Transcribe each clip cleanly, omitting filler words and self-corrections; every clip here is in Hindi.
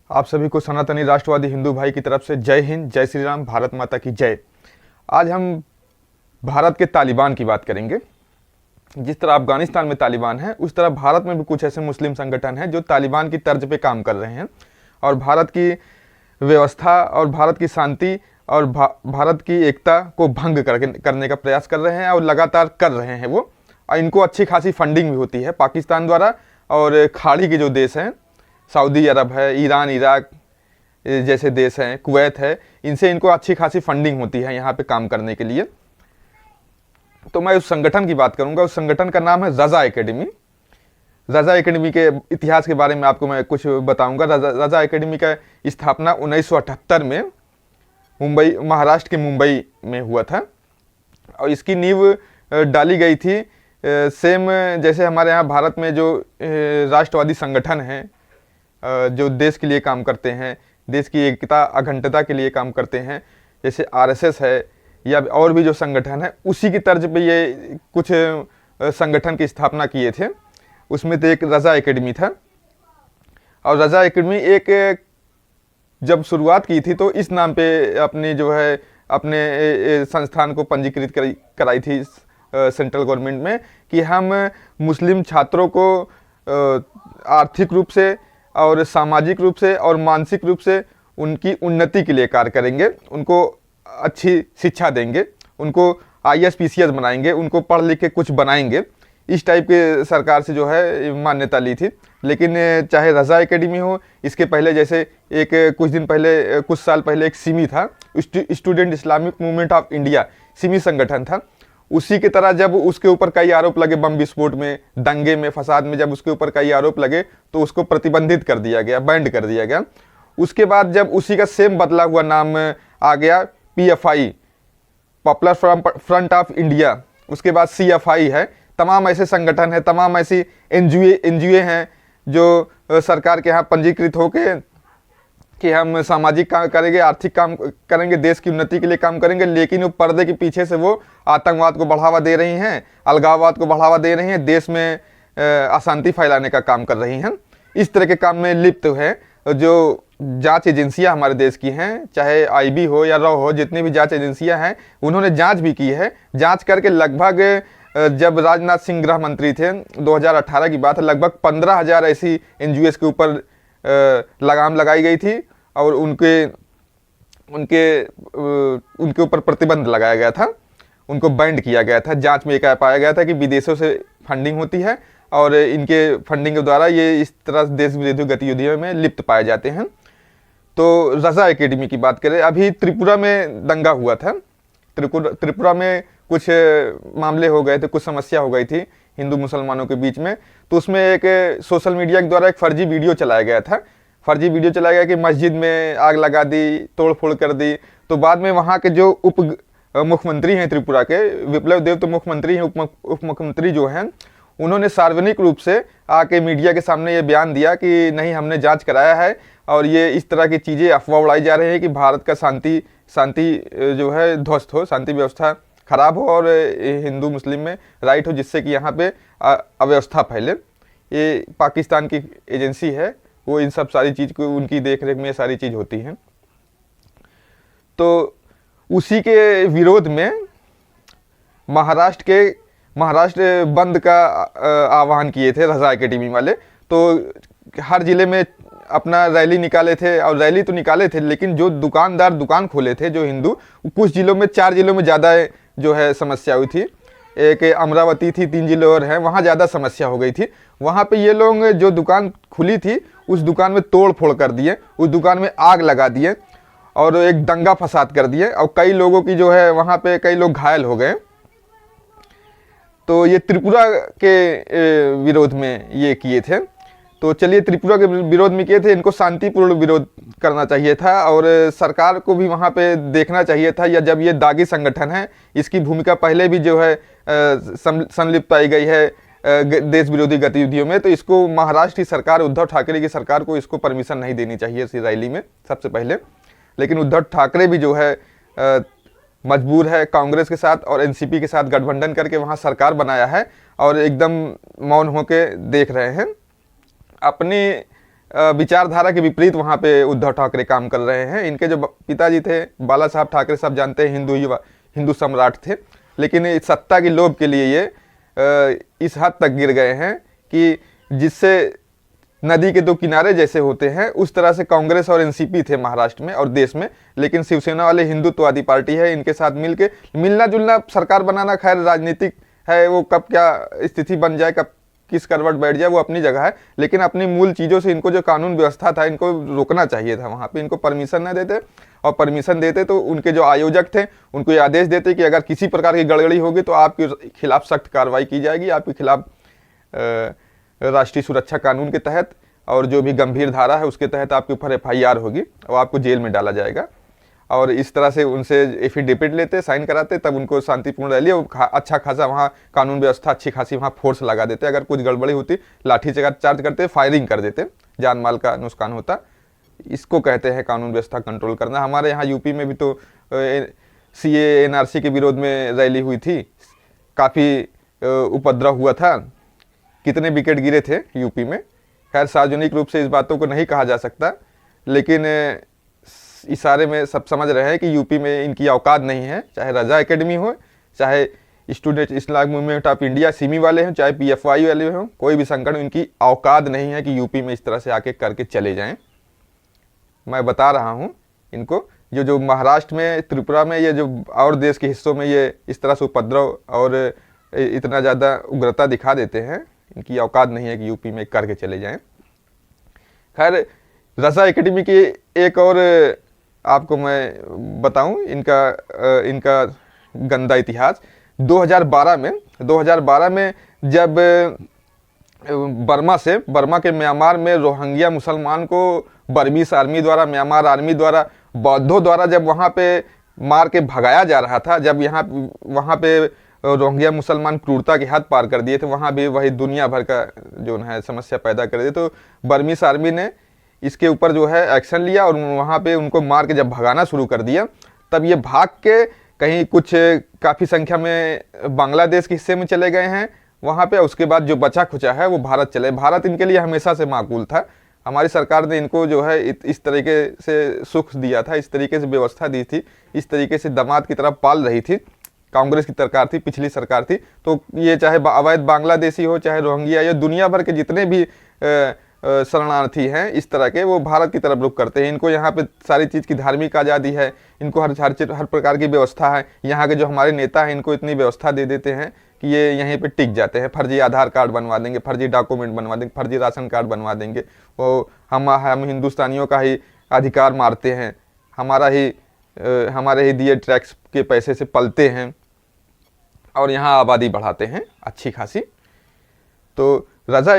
आप सभी को सनातनी राष्ट्रवादी हिंदू भाई की तरफ से जय हिंद, जय श्री राम, भारत माता की जय। आज हम भारत के तालिबान की बात करेंगे। जिस तरह अफगानिस्तान में तालिबान है, उस तरह भारत में भी कुछ ऐसे मुस्लिम संगठन हैं जो तालिबान की तर्ज पे काम कर रहे हैं और भारत की व्यवस्था और भारत की शांति और भारत की एकता को भंग करने का प्रयास कर रहे हैं और लगातार कर रहे हैं वो। और इनको अच्छी खासी फंडिंग भी होती है पाकिस्तान द्वारा, और खाड़ी के जो देश हैं, सऊदी अरब है, ईरान, इराक जैसे देश हैं, कुवैत है, इनसे इनको अच्छी खासी फंडिंग होती है यहाँ पे काम करने के लिए। तो मैं उस संगठन की बात करूँगा। उस संगठन का नाम है रज़ा एकेडमी। रज़ा एकेडमी के इतिहास के बारे में आपको मैं कुछ बताऊंगा। रज़ा एकेडमी का स्थापना 1978 में मुंबई, महाराष्ट्र के मुंबई में हुआ था और इसकी नींव डाली गई थी सेम जैसे हमारे यहाँ भारत में जो राष्ट्रवादी संगठन हैं जो देश के लिए काम करते हैं, देश की एकता अखंडता के लिए काम करते हैं, जैसे आरएसएस है या और भी जो संगठन है, उसी की तर्ज पे ये कुछ संगठन की स्थापना किए थे। उसमें तो एक रज़ा एकेडमी था। और रज़ा एकेडमी एक जब शुरुआत की थी तो इस नाम पे अपनी जो है अपने संस्थान को पंजीकृत कराई थी सेंट्रल गवर्नमेंट में कि हम मुस्लिम छात्रों को आर्थिक रूप से और सामाजिक रूप से और मानसिक रूप से उनकी उन्नति के लिए कार्य करेंगे, उनको अच्छी शिक्षा देंगे, उनको आईएएस पीसीएस बनाएंगे, उनको पढ़ लिख के कुछ बनाएंगे। इस टाइप के सरकार से जो है मान्यता ली थी। लेकिन चाहे रज़ा एकेडमी हो, इसके पहले जैसे कुछ साल पहले एक सिमी था, student Islamic movement of India, Simi संगठन था। उसी की तरह जब उसके ऊपर कई आरोप लगे, बम विस्फोट में, दंगे में, फसाद में, जब उसके ऊपर कई आरोप लगे तो उसको प्रतिबंधित कर दिया गया, बैंड कर दिया गया। उसके बाद जब उसी का सेम बदला हुआ नाम आ गया PFI, popular front of India, उसके बाद सीएफआई है। तमाम ऐसे संगठन हैं, तमाम ऐसी एनजीओ हैं जो सरकार के यहाँ पंजीकृत होकर कि हम सामाजिक काम करेंगे, आर्थिक काम करेंगे, देश की उन्नति के लिए काम करेंगे, लेकिन वो पर्दे के पीछे से वो आतंकवाद को बढ़ावा दे रही हैं, अलगाववाद को बढ़ावा दे रही हैं, देश में अशांति फैलाने का काम कर रही हैं। इस तरह के काम में लिप्त है जो जांच एजेंसियां हमारे देश की हैं, चाहे आईबी हो या रॉ हो, जितनी भी जांच एजेंसियां हैं, उन्होंने जांच भी की है। जांच करके लगभग जब राजनाथ सिंह गृह मंत्री थे, 2018 की बात है, लगभग 15,000 ऐसी एनजीओ के ऊपर लगाम लगाई गई थी और उनके ऊपर प्रतिबंध लगाया गया था, उनको बैंड किया गया था। जांच में एक पाया गया था कि विदेशों से फंडिंग होती है और इनके फंडिंग के द्वारा ये इस तरह देश विरोधी गतिविधियों में लिप्त पाए जाते हैं। तो रज़ा एकेडमी की बात करें, अभी त्रिपुरा में दंगा हुआ था। त्रिपुरा में कुछ मामले हो गए थे, कुछ समस्या हो गई थी हिंदू मुसलमानों के बीच में। तो उसमें एक सोशल मीडिया के द्वारा एक फर्जी वीडियो चलाया गया था। फर्जी वीडियो चलाया गया कि मस्जिद में आग लगा दी, तोड़ फोड़ कर दी। तो बाद में वहाँ के जो उप मुख्यमंत्री हैं त्रिपुरा के, विप्लव देव तो मुख्यमंत्री हैं, उप मुख्यमंत्री जो हैं, उन्होंने सार्वजनिक रूप से आके मीडिया के सामने ये बयान दिया कि नहीं, हमने जांच कराया है और ये इस तरह की चीज़ें अफवाह उड़ाई जा रही है कि भारत का शांति जो है ध्वस्त हो, शांति व्यवस्था खराब हो और हिंदू मुस्लिम में राइट हो, जिससे कि यहाँ पे अव्यवस्था फैले। ये पाकिस्तान की एजेंसी है, वो इन सब सारी चीज़ को, उनकी देख रेख में ये सारी चीज़ होती हैं। तो उसी के विरोध में महाराष्ट्र बंद का आह्वान किए थे रज़ा एकेडमी वाले। तो हर जिले में अपना रैली निकाले थे, और रैली तो निकाले थे, लेकिन जो दुकानदार दुकान खोले थे जो हिंदू, कुछ जिलों में, 4 जिलों में ज़्यादा जो है समस्या हुई थी। एक अमरावती थी, 3 जिले और हैं, वहाँ ज़्यादा समस्या हो गई थी। वहाँ पे ये लोग, जो दुकान खुली थी उस दुकान में तोड़ फोड़ कर दिए, उस दुकान में आग लगा दिए और एक दंगा फसाद कर दिए, और कई लोगों की जो है वहाँ पे कई लोग घायल हो गए। तो ये त्रिपुरा के विरोध में ये किए थे। तो चलिए, त्रिपुरा के विरोध में किए थे, इनको शांतिपूर्ण विरोध करना चाहिए था और सरकार को भी वहाँ पे देखना चाहिए था। या जब ये दागी संगठन है, इसकी भूमिका पहले भी जो है संलिप्त पाई गई है देश विरोधी गतिविधियों में, तो इसको महाराष्ट्र की सरकार, उद्धव ठाकरे की सरकार को इसको परमिशन नहीं देनी चाहिए इस रैली में सबसे पहले। लेकिन उद्धव ठाकरे भी जो है मजबूर है कांग्रेस के साथ और एनसीपी के साथ गठबंधन करके वहाँ सरकार बनाया है और एकदम मौन होकर देख रहे हैं। अपनी विचारधारा के विपरीत वहाँ पे उद्धव ठाकरे काम कर रहे हैं। इनके जो पिताजी थे बाला साहब ठाकरे, सब जानते हैं, हिंदू सम्राट थे, लेकिन इस सत्ता की लोभ के लिए ये इस हद तक गिर गए हैं कि जिससे नदी के दो किनारे जैसे होते हैं उस तरह से कांग्रेस और एनसीपी थे महाराष्ट्र में और देश में। लेकिन शिवसेना वाले हिंदुत्ववादी पार्टी है, इनके साथ मिलके मिलना जुलना सरकार बनाना खैर राजनीतिक है, वो कब क्या स्थिति बन जाए, कब किस करवट बैठ जाए वो अपनी जगह है, लेकिन अपनी मूल चीज़ों से इनको जो कानून व्यवस्था था इनको रोकना चाहिए था। वहाँ पे इनको परमिशन न देते, और परमिशन देते तो उनके जो आयोजक थे उनको ये आदेश देते कि अगर किसी प्रकार की गड़बड़ी होगी तो आपके खिलाफ सख्त कार्रवाई की जाएगी, आपके खिलाफ राष्ट्रीय सुरक्षा कानून के तहत और जो भी गंभीर धारा है उसके तहत आपके ऊपर FIR होगी और आपको जेल में डाला जाएगा। और इस तरह से उनसे एफिडेविट लेते, साइन कराते, तब उनको शांतिपूर्ण रैली और अच्छा खासा वहाँ कानून व्यवस्था अच्छी खासी वहाँ फोर्स लगा देते। अगर कुछ गड़बड़ी होती लाठी चार्ज करते, फायरिंग कर देते, जान माल का नुकसान होता। इसको कहते हैं कानून व्यवस्था कंट्रोल करना। हमारे यहाँ यूपी में भी तो CAA NRC के विरोध में रैली हुई थी, काफ़ी उपद्रव हुआ था, कितने विकेट गिरे थे यूपी में। खैर सार्वजनिक रूप से इस बातों को नहीं कहा जा सकता, लेकिन इशारे में सब समझ रहे हैं कि यूपी में इनकी औकात नहीं है, चाहे रजा एकेडमी हो, चाहे student Islamic movement of India Simi वाले हों, चाहे PFI वाले हों, कोई भी संगठन, इनकी औकात नहीं है कि यूपी में इस तरह से आके करके चले जाएं। मैं बता रहा हूं इनको, जो महाराष्ट्र में, त्रिपुरा में, ये जो और देश के हिस्सों में ये इस तरह से उपद्रव और इतना ज़्यादा उग्रता दिखा देते हैं, इनकी औकात नहीं है कि यूपी में करके चले जाएं। खैर रजा एकेडमी की एक और आपको मैं बताऊं इनका गंदा इतिहास। 2012 में जब बर्मा के म्यांमार में रोहिंग्या मुसलमान को बर्मीस आर्मी द्वारा, म्यांमार आर्मी द्वारा, बौद्धों द्वारा जब वहाँ पे मार के भगाया जा रहा था, जब वहाँ पे रोहिंग्या मुसलमान क्रूरता की हद पार कर दिए थे, वहाँ भी वही दुनिया भर का जो है समस्या पैदा कर दिए। तो बर्मीस आर्मी ने इसके ऊपर जो है एक्शन लिया और वहाँ पे उनको मार के जब भगाना शुरू कर दिया, तब ये भाग के कहीं कुछ काफ़ी संख्या में बांग्लादेश के हिस्से में चले गए हैं वहाँ पे। उसके बाद जो बचा खुचा है वो भारत चले। भारत इनके लिए हमेशा से माकूल था। हमारी सरकार ने इनको जो है इस तरीके से सुख दिया था, इस तरीके से व्यवस्था दी थी, इस तरीके से दामाद की तरह पाल रही थी। कांग्रेस की सरकार थी, पिछली सरकार थी, तो ये चाहे अवैध बांग्लादेशी हो, चाहे रोहिंग्या, या दुनिया भर के जितने भी शरणार्थी हैं इस तरह के, वो भारत की तरफ रुख करते हैं। इनको यहाँ पे सारी चीज़ की धार्मिक आज़ादी है, इनको हर प्रकार की व्यवस्था है। यहाँ के जो हमारे नेता हैं इनको इतनी व्यवस्था दे देते हैं कि ये यहीं पे टिक जाते हैं। फर्जी आधार कार्ड बनवा देंगे, फर्जी डॉक्यूमेंट बनवा देंगे, फर्जी राशन कार्ड बनवा देंगे। वो हम हिंदुस्तानियों का ही अधिकार मारते हैं, हमारे ही दिए टैक्स के पैसे से पलते हैं और यहाँ आबादी बढ़ाते हैं अच्छी खासी। तो रजा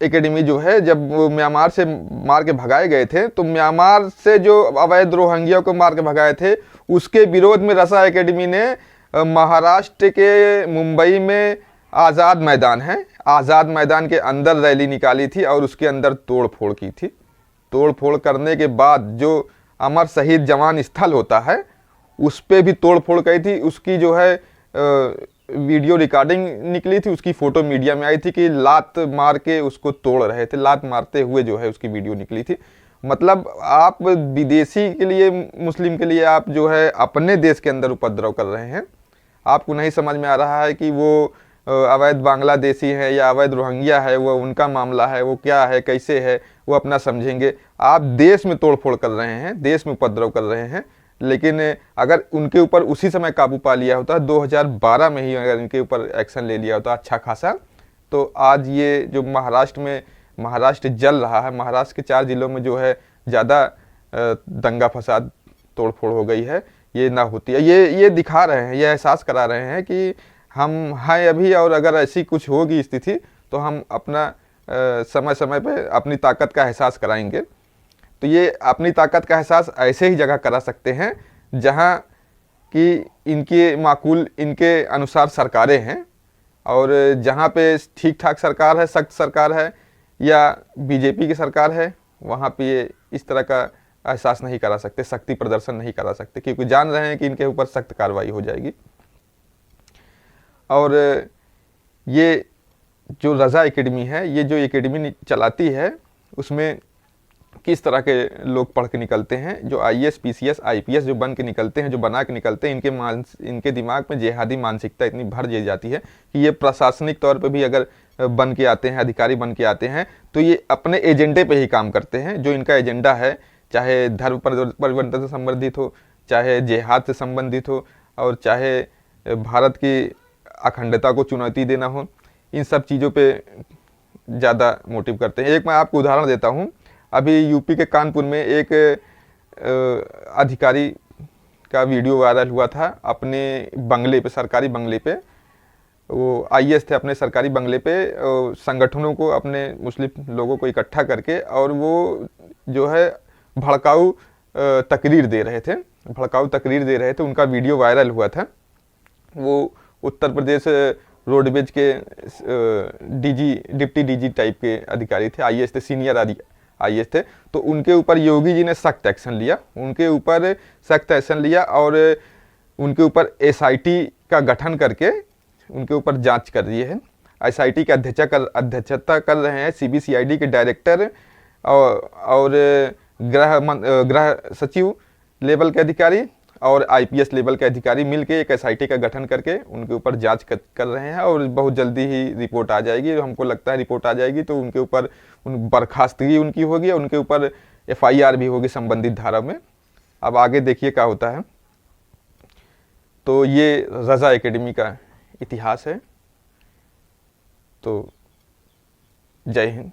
एकेडमी जो है, जब वो म्यांमार से मार के भगाए गए थे, तो म्यांमार से जो अवैध रोहिंग्या को मार के भगाए थे उसके विरोध में रजा एकेडमी ने महाराष्ट्र के मुंबई में आज़ाद मैदान है, आज़ाद मैदान के अंदर रैली निकाली थी और उसके अंदर तोड़ फोड़ की थी। तोड़ फोड़ करने के बाद जो अमर शहीद जवान स्थल होता है उस पर भी तोड़ फोड़ की थी। उसकी जो है वीडियो रिकॉर्डिंग निकली थी, उसकी फ़ोटो मीडिया में आई थी कि लात मार के उसको तोड़ रहे थे, लात मारते हुए जो है उसकी वीडियो निकली थी। मतलब आप विदेशी के लिए, मुस्लिम के लिए आप जो है अपने देश के अंदर उपद्रव कर रहे हैं। आपको नहीं समझ में आ रहा है कि वो अवैध बांग्लादेशी है या अवैध रोहिंग्या है, वो उनका मामला है, वो क्या है, कैसे है, वो अपना समझेंगे। आप देश में तोड़ फोड़ कर रहे हैं, देश में उपद्रव कर रहे हैं। लेकिन अगर उनके ऊपर उसी समय काबू पा लिया होता, 2012 में ही अगर इनके ऊपर एक्शन ले लिया होता अच्छा खासा, तो आज ये जो महाराष्ट्र जल रहा है, महाराष्ट्र के 4 जिलों में जो है ज़्यादा दंगा फसाद तोड़ फोड़ हो गई है, ये ना होती है। ये दिखा रहे हैं, ये एहसास करा रहे हैं कि हम हैं अभी, और अगर ऐसी कुछ होगी स्थिति तो हम अपना समय समय पे अपनी ताकत का एहसास कराएंगे। तो ये अपनी ताकत का एहसास ऐसे ही जगह करा सकते हैं जहाँ कि इनके माकूल, इनके अनुसार सरकारें हैं, और जहाँ पे ठीक ठाक सरकार है, सख्त सरकार है, या बीजेपी की सरकार है, वहाँ पे ये इस तरह का एहसास नहीं करा सकते, शक्ति प्रदर्शन नहीं करा सकते, क्योंकि जान रहे हैं कि इनके ऊपर सख्त कार्रवाई हो जाएगी। और ये जो रजा एकेडमी है, ये जो एकेडमी चलाती है उसमें किस तरह के लोग पढ़ के निकलते हैं, जो आईएएस पीसीएस आईपीएस जो बन के निकलते हैं, जो बना के निकलते हैं, इनके दिमाग में जिहादी मानसिकता इतनी भर दी जाती है कि ये प्रशासनिक तौर पे भी अगर बन के आते हैं, अधिकारी बन के आते हैं, तो ये अपने एजेंडे पे ही काम करते हैं। जो इनका एजेंडा है, चाहे धर्म परिवर्तन से संबंधित हो, चाहे जिहाद से संबंधित हो, और चाहे भारत की अखंडता को चुनौती देना हो, इन सब चीज़ों पे ज़्यादा मोटिव करते हैं। एक मैं आपको उदाहरण देता हूँ। अभी यूपी के कानपुर में एक अधिकारी का वीडियो वायरल हुआ था। अपने बंगले पे, सरकारी बंगले पे, वो आईएएस थे, अपने सरकारी बंगले पे संगठनों को, अपने मुस्लिम लोगों को इकट्ठा करके, और वो जो है भड़काऊ तकरीर दे रहे थे। उनका वीडियो वायरल हुआ था। वो उत्तर प्रदेश रोडवेज के डिप्टी डीजी टाइप के अधिकारी थे, आईएएस थे, सीनियर आईएएस थे। तो उनके ऊपर योगी जी ने सख्त एक्शन लिया, और उनके ऊपर एसआईटी का गठन करके उनके ऊपर जांच कर रही है। एसआईटी की अध्यक्षता कर रहे हैं सीबीसीआईडी के डायरेक्टर और गृह सचिव लेवल के अधिकारी और आईपीएस लेवल के अधिकारी मिलके एक एसआईटी का गठन करके उनके ऊपर जांच कर रहे हैं। और बहुत जल्दी ही रिपोर्ट आ जाएगी। हमको लगता है रिपोर्ट आ जाएगी तो उनके ऊपर बर्खास्तगी उनकी होगी, और उनके ऊपर एफआईआर भी होगी संबंधित धारा में। अब आगे देखिए क्या होता है। तो ये रजा एकेडमी का इतिहास है। तो जय हिंद।